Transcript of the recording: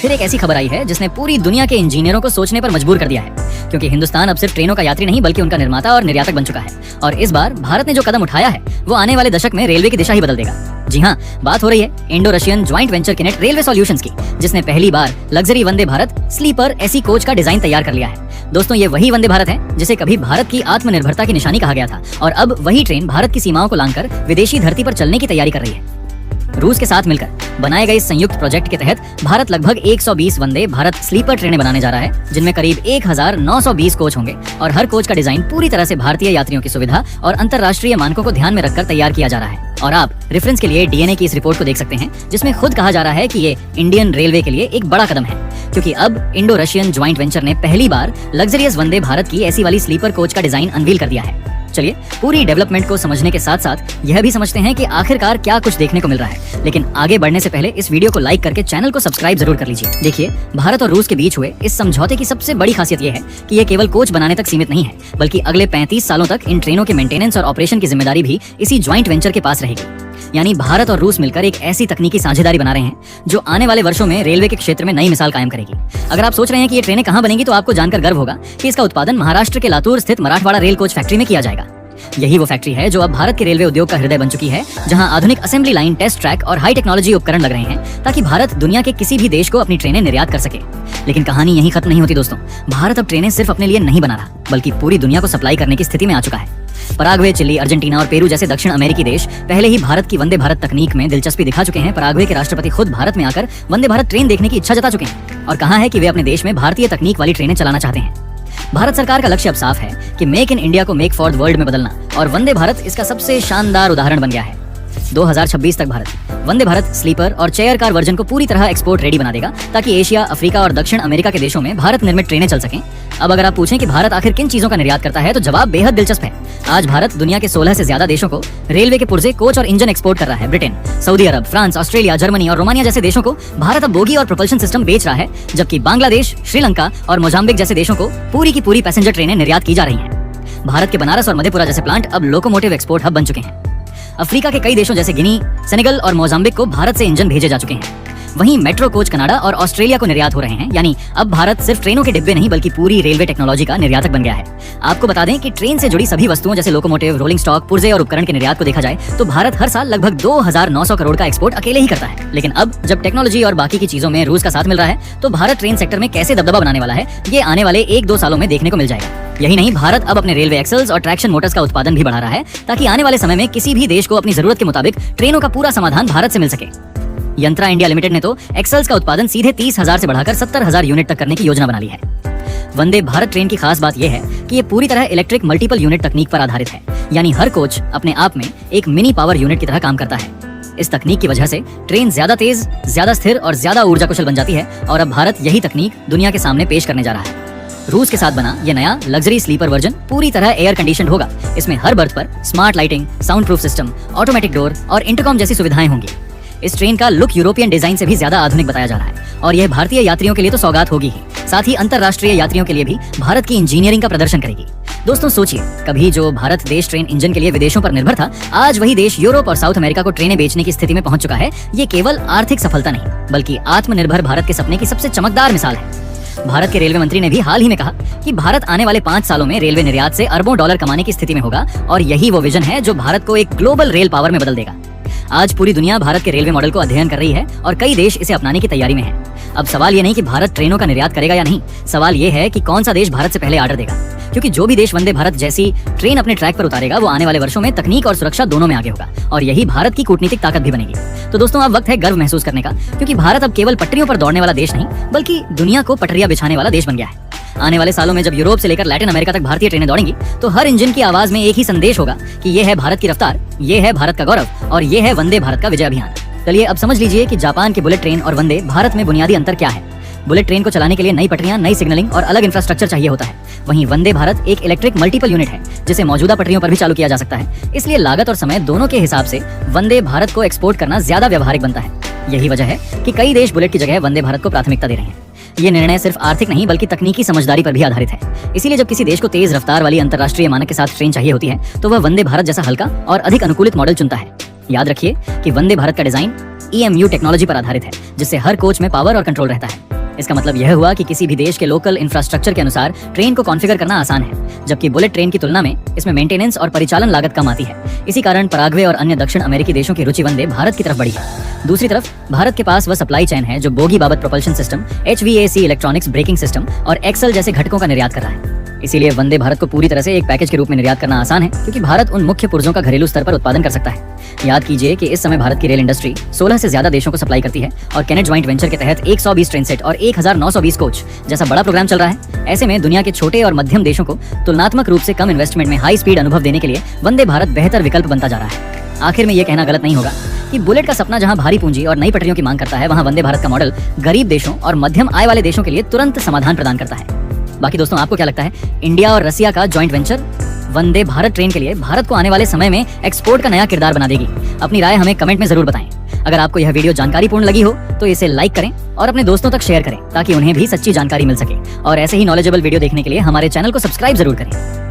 फिर एक ऐसी खबर आई है जिसने पूरी दुनिया के इंजीनियरों को सोचने पर मजबूर कर दिया है, क्योंकि हिंदुस्तान अब सिर्फ ट्रेनों का यात्री नहीं बल्कि उनका निर्माता और निर्यातक बन चुका है। और इस बार भारत ने जो कदम उठाया है वो आने वाले दशक में रेलवे की दिशा ही बदल देगा। जी हाँ, बात हो रही है Indo Russian joint venture Kinet railway solutions की, जिसने पहली बार luxury Vande Bharat sleeper AC coach का डिजाइन तैयार कर लिया है। दोस्तों, ये वही वंदे भारत है जिसे कभी भारत की आत्मनिर्भरता की निशानी कहा गया था, और अब वही ट्रेन भारत की सीमाओं को लांघकर विदेशी धरती पर चलने की तैयारी कर रही है। रूस के साथ मिलकर बनाए गए इस संयुक्त प्रोजेक्ट के तहत भारत लगभग 120 वंदे भारत स्लीपर ट्रेनें बनाने जा रहा है, जिनमें करीब 1920 कोच होंगे और हर कोच का डिजाइन पूरी तरह से भारतीय यात्रियों की सुविधा और अंतर्राष्ट्रीय मानकों को ध्यान में रखकर तैयार किया जा रहा है। और आप रेफरेंस के लिए डीएनए की इस रिपोर्ट को देख सकते हैं, जिसमें खुद कहा जा रहा है कि ये इंडियन रेलवे के लिए एक बड़ा कदम है, क्योंकि अब इंडो रशियन ज्वाइंट वेंचर ने पहली बार लग्जरियस वंदे भारत की ऐसी वाली स्लीपर कोच का डिजाइन अनवील कर दिया है। चलिए पूरी डेवलपमेंट को समझने के साथ साथ यह भी समझते हैं कि आखिरकार क्या कुछ देखने को मिल रहा है। लेकिन आगे बढ़ने से पहले इस वीडियो को लाइक करके चैनल को सब्सक्राइब जरूर कर लीजिए। देखिए, भारत और रूस के बीच हुए इस समझौते की सबसे बड़ी खासियत यह है कि यह केवल कोच बनाने तक सीमित नहीं है, बल्कि अगले 35 सालों तक इन ट्रेनों के मेंटेनेंस और ऑपरेशन की जिम्मेदारी भी इसी ज्वाइंट वेंचर के पास रहेगी। यानी भारत और रूस मिलकर एक ऐसी तकनीकी साझेदारी बना रहे हैं जो आने वाले वर्षों में रेलवे के क्षेत्र में नई मिसाल कायम करेगी। अगर आप सोच रहे हैं कि ये ट्रेनें कहां बनेंगी, तो आपको जानकर गर्व होगा कि इसका उत्पादन महाराष्ट्र के लातूर स्थित मराठवाड़ा रेल कोच फैक्ट्री में किया जाएगा। यही वो फैक्ट्री है जो अब भारत के रेलवे उद्योग का हृदय बन चुकी है, जहां आधुनिक असेंबली लाइन, टेस्ट ट्रैक और हाई टेक्नोलॉजी उपकरण लग रहे हैं ताकि भारत दुनिया के किसी भी देश को अपनी ट्रेनें निर्यात कर सके। लेकिन कहानी यहीं खत्म नहीं होती दोस्तों। भारत अब ट्रेनें सिर्फ अपने लिए नहीं बना रहा, बल्कि पूरी दुनिया को सप्लाई करने की स्थिति में आ चुका है। पराग्वे, चिली, अर्जेंटीना और पेरू जैसे दक्षिण अमेरिकी देश पहले ही भारत की वंदे भारत तकनीक में दिलचस्पी दिखा चुके हैं। पराग्वे के राष्ट्रपति खुद भारत में आकर वंदे भारत ट्रेन देखने की इच्छा जता चुके हैं और कहा है कि वे अपने देश में भारतीय तकनीक वाली ट्रेनें चलाना चाहते हैं। भारत सरकार का लक्ष्य अब साफ है कि मेक इन इंडिया को मेक फॉर द वर्ल्ड में बदलना, और वंदे भारत इसका सबसे शानदार उदाहरण बन गया है। 2026 तक भारत वंदे भारत स्लीपर और चेयर कार वर्जन को पूरी तरह एक्सपोर्ट रेडी बना देगा, ताकि एशिया, अफ्रीका और दक्षिण अमेरिका के देशों में भारत निर्मित ट्रेनें चल सकें। अब अगर आप पूछें कि भारत आखिर किन चीजों का निर्यात करता है, तो जवाब बेहद दिलचस्प है। आज भारत दुनिया के 16 से ज्यादा देशों को रेलवे के पुर्जे, कोच और इंजन एक्सपोर्ट कर रहा है। ब्रिटेन, सऊदी अरब, फ्रांस, ऑस्ट्रेलिया, जर्मनी और रोमानिया जैसे देशों को भारत अब बोगी और प्रोपल्शन सिस्टम बेच रहा है, जबकि बांग्लादेश, श्रीलंका और मोजाम्बिक जैसे देशों को पूरी की पूरी पैसेंजर ट्रेनें निर्यात की जा रही हैं। भारत के बनारस और मधेपुरा जैसे प्लांट अब लोकोमोटिव एक्सपोर्ट हब बन चुके हैं। अफ्रीका के कई देशों जैसे गिनी, सेनेगल और मोजाम्बिक को भारत से इंजन भेजे जा चुके हैं। वहीं मेट्रो कोच कनाडा और ऑस्ट्रेलिया को निर्यात हो रहे हैं। यानी अब भारत सिर्फ ट्रेनों के डिब्बे नहीं बल्कि पूरी रेलवे टेक्नोलॉजी का निर्यातक बन गया है। आपको बता दें कि ट्रेन से जुड़ी सभी वस्तुओं जैसे लोकोमोटिव, रोलिंग स्टॉक, पुर्जे और उपकरण के निर्यात को देखा जाए तो भारत हर साल लगभग 2900 करोड़ का एक्सपोर्ट अकेले ही करता है। लेकिन अब जब टेक्नोलॉजी और बाकी की चीजों में रूस का साथ मिल रहा है, तो भारत ट्रेन सेक्टर में कैसे दबदबा बनाने वाला है, ये आने वाले 1-2 सालों में देखने को मिल जाएगा। यही नहीं, भारत अब अपने रेलवे एक्सल्स और ट्रैक्शन मोटर्स का उत्पादन भी बढ़ा रहा है, ताकि आने वाले समय में किसी भी देश को अपनी जरूरत के मुताबिक ट्रेनों का पूरा समाधान भारत से मिल सके। यंत्रा इंडिया लिमिटेड ने तो एक्सल्स का उत्पादन सीधे 30,000 से बढ़ाकर 70,000 यूनिट तक करने की योजना बना ली है। वंदे भारत ट्रेन की खास बात यह है कि ये पूरी तरह इलेक्ट्रिक मल्टीपल यूनिट तकनीक पर आधारित है। यानी हर कोच अपने आप में एक मिनी पावर यूनिट की तरह काम करता है। इस तकनीक की वजह से ट्रेन ज्यादा तेज, ज्यादा स्थिर और ज्यादा ऊर्जा कुशल बन जाती है, और अब भारत यही तकनीक दुनिया के सामने पेश करने जा रहा है। रूस के साथ बना ये नया लग्जरी स्लीपर वर्जन पूरी तरह एयर कंडीशनड होगा। इसमें हर बर्थ पर smart lighting, sound proof system, automatic door और इंटरकॉम जैसी सुविधाएं होंगी। इस ट्रेन का लुक यूरोपियन डिजाइन से भी ज्यादा आधुनिक बताया जा रहा है, और यह भारतीय यात्रियों के लिए तो सौगात होगी ही, साथ ही अंतर्राष्ट्रीय यात्रियों के लिए भी भारत की इंजीनियरिंग का प्रदर्शन करेगी। दोस्तों सोचिए, कभी जो भारत देश ट्रेन इंजन के लिए विदेशों पर निर्भर था, आज वही देश यूरोप और साउथ अमेरिका को ट्रेनें बेचने की स्थिति में पहुंच चुका है। ये केवल आर्थिक सफलता नहीं, बल्कि आत्मनिर्भर भारत के सपने की सबसे चमकदार मिसाल है। भारत के रेलवे मंत्री ने भी हाल ही में कहा कि भारत आने वाले 5 सालों में रेलवे निर्यात से अरबों डॉलर कमाने की स्थिति में होगा, और यही वो विजन है जो भारत को एक ग्लोबल रेल पावर में बदल देगा। आज पूरी दुनिया भारत के रेलवे मॉडल को अध्ययन कर रही है और कई देश इसे अपनाने की तैयारी में है। अब सवाल ये नहीं कि भारत ट्रेनों का निर्यात करेगा या नहीं, सवाल ये है कि कौन सा देश भारत से पहले ऑर्डर देगा, क्योंकि जो भी देश वंदे भारत जैसी ट्रेन अपने ट्रैक पर उतारेगा, वो आने वाले वर्षों में तकनीक और सुरक्षा दोनों में आगे होगा, और यही भारत की कूटनीतिक ताकत भी बनेगी। तो दोस्तों, अब वक्त है गर्व महसूस करने का, क्योंकि भारत अब केवल पटरियों पर दौड़ने वाला देश नहीं, बल्कि दुनिया को पटरियां बिछाने वाला देश बन गया है। आने वाले सालों में जब यूरोप से लेकर लैटिन अमेरिका तक भारतीय ट्रेनें दौड़ेंगी, तो हर इंजन की आवाज में एक ही संदेश होगा कि ये है भारत की रफ्तार, ये है भारत का गौरव, और ये है वंदे भारत का विजय अभियान। चलिए अब समझ लीजिए कि जापान की बुलेट ट्रेन और वंदे भारत में बुनियादी अंतर क्या है। बुलेट ट्रेन को चलाने के लिए नई पटरियां, नई सिग्नलिंग और अलग इंफ्रास्ट्रक्चर चाहिए होता है। वहीं वंदे भारत एक इलेक्ट्रिक मल्टीपल यूनिट है, जिसे मौजूदा पटरियों पर भी चालू किया जा सकता है। इसलिए लागत और समय दोनों के हिसाब से वंदे भारत को एक्सपोर्ट करना ज्यादा व्यवहारिक बनता है। यही वजह है कि कई देश बुलेट की जगह वंदे भारत को प्राथमिकता दे रहे हैं। ये निर्णय सिर्फ आर्थिक नहीं बल्कि तकनीकी समझदारी पर भी आधारित है। इसीलिए जब किसी देश को तेज रफ्तार वाली अंतर्राष्ट्रीय मानक के साथ ट्रेन चाहिए होती है, तो वह वंदे भारत जैसा हल्का और अधिक अनुकूलित मॉडल चुनता है। याद रखिए कि वंदे भारत का डिजाइन EMU टेक्नोलॉजी पर आधारित है, जिससे हर कोच में पावर और कंट्रोल रहता है। इसका मतलब यह हुआ कि किसी भी देश के लोकल इंफ्रास्ट्रक्चर के अनुसार ट्रेन को कॉन्फ़िगर करना आसान है, जबकि बुलेट ट्रेन की तुलना में इसमें मेंटेनेंस और परिचालन लागत कम आती है। इसी कारण पराग्वे और अन्य दक्षिण अमेरिकी देशों की रुचि वंदे भारत की तरफ बढ़ी है। दूसरी तरफ भारत के पास वह सप्लाई चेन है जो बोगी बाबत propulsion system, HVAC electronics braking system और एक्सल जैसे घटकों का निर्यात कर रहा है। इसीलिए वंदे भारत को पूरी तरह से एक पैकेज के रूप में निर्यात करना आसान है, क्योंकि भारत उन मुख्य पुर्जों का घरेलू स्तर पर उत्पादन कर सकता है। याद कीजिए कि इस समय भारत की रेल इंडस्ट्री 16 से ज्यादा देशों को सप्लाई करती है और कैनेट ज्वाइंट वेंचर के तहत 120 ट्रेन सेट और 1920 कोच जैसा बड़ा प्रोग्राम चल रहा है। ऐसे में दुनिया के छोटे और मध्यम देशों को तुलनात्मक रूप से कम इन्वेस्टमेंट में हाई स्पीड अनुभव देने के लिए वंदे भारत बेहतर विकल्प बनता जा रहा है। आखिर में यह कहना गलत नहीं होगा कि बुलेट का सपना जहां भारी पूंजी और नई पटरियों की मांग करता है, वहां वंदे भारत का मॉडल गरीब देशों और मध्यम आय वाले देशों के लिए तुरंत समाधान प्रदान करता है। बाकी दोस्तों, आपको क्या लगता है, इंडिया और रसिया का joint venture Vande Bharat train के लिए भारत को आने वाले समय में एक्सपोर्ट का नया किरदार बना देगी? अपनी राय हमें कमेंट में जरूर बताएं। अगर आपको यह वीडियो जानकारीपूर्ण लगी हो तो इसे लाइक करें और अपने दोस्तों तक शेयर करें, ताकि उन्हें भी सच्ची जानकारी मिल सके। और ऐसे ही नॉलेजेबल वीडियो देखने के लिए हमारे चैनल को सब्सक्राइब जरूर करें।